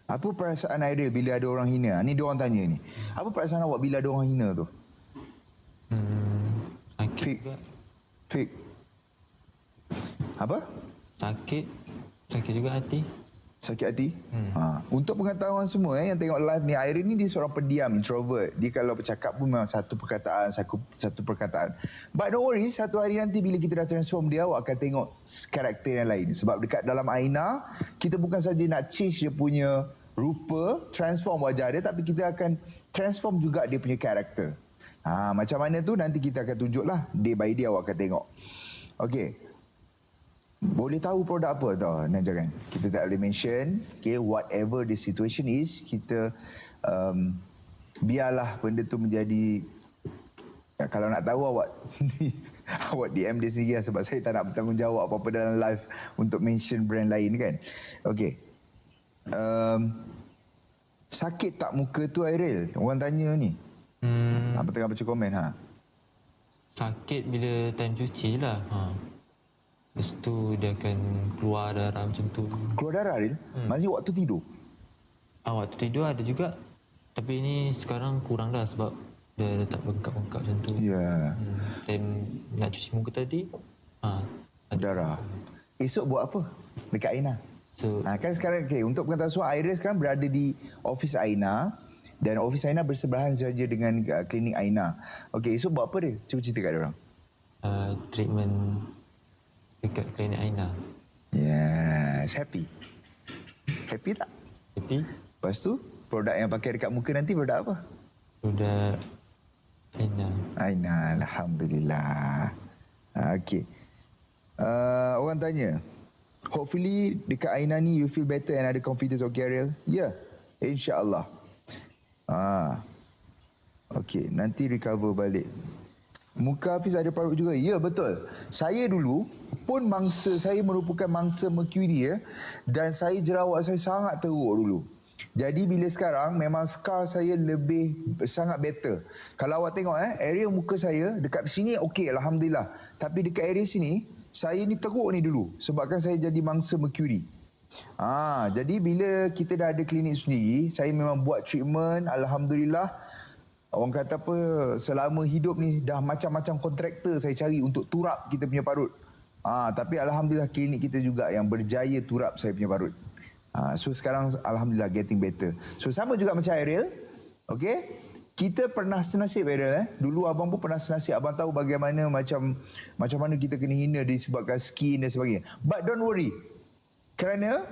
Apa perasaan Airil bila ada orang hina? Ni dia orang tanya ni. Apa perasaan awak bila ada orang hina tu? Sakit Fik. juga. Fik. Apa? Sakit juga hati. Sakit hati? Untuk pengetahuan semua yang tengok live ni, Airil ni dia seorang pendiam, introvert. Dia kalau bercakap pun memang satu perkataan. But don't worry, satu hari nanti bila kita dah transform dia, awak akan tengok karakter yang lain. Sebab dekat dalam Aina, kita bukan saja nak change dia punya rupa, transform wajah dia, tapi kita akan transform juga dia punya karakter. Macam mana tu nanti kita akan tunjuklah, day by day awak akan tengok. Okey. Boleh tahu produk apa tau, jangan. Kita tak boleh mention, okay, whatever the situation is, kita biarlah benda tu menjadi, kalau nak tahu awak awak DM dia sendiri lah, sebab saya tak nak bertanggungjawab apa-apa dalam live untuk mention brand lain kan. Okey. Sakit tak muka tu Airil? Orang tanya ni. Apa tengah baca komen Sakit bila time cuci lah. Lepas tu dia akan keluar darah macam tu. Keluar darah Airil? Maksudnya waktu tidur? Waktu tidur ada juga. Tapi ni sekarang kurang dah sebab dia tak bengkak-bengkak macam tu. Ya. Time nak cuci muka tadi, darah. Esok buat apa dekat Aina? So, kan sekarang, okay, untuk pengetahuan semua, Airil sekarang berada di office Aina. Dan office Aina bersebelahan saja dengan klinik Aina. Okey, esok buat apa dia? Cuba cerita kat dia orang. Treatment dekat klinik Aina. Yes, happy. Happy tak? Happy. Lepas tu, produk yang pakai dekat muka nanti produk apa? Produk Aina. Aina, alhamdulillah. Okey. Orang tanya, hopefully dekat Aina ni you feel better and ada confidence, okay Airil? Ya, insya-Allah. Okey, nanti recover balik. Muka Hafiz ada parut juga? Ya, betul. Saya dulu pun saya merupakan mangsa Mercury dan saya jerawat saya sangat teruk dulu. Jadi bila sekarang memang scar saya lebih sangat better. Kalau awak tengok area muka saya dekat sini okey, alhamdulillah. Tapi dekat area sini saya ni teruk ni dulu sebabkan saya jadi mangsa Mercury. Jadi bila kita dah ada klinik sendiri, saya memang buat treatment, alhamdulillah. Orang kata apa, selama hidup ni dah macam-macam kontraktor saya cari untuk turap kita punya parut. Tapi alhamdulillah klinik kita juga yang berjaya turap saya punya parut. So sekarang alhamdulillah getting better. So sama juga macam Airil. Okey? Kita pernah senasib Airil Dulu abang pun pernah senasib. Abang tahu bagaimana macam mana kita kena hina disebabkan skin dan sebagainya. But don't worry. Kerana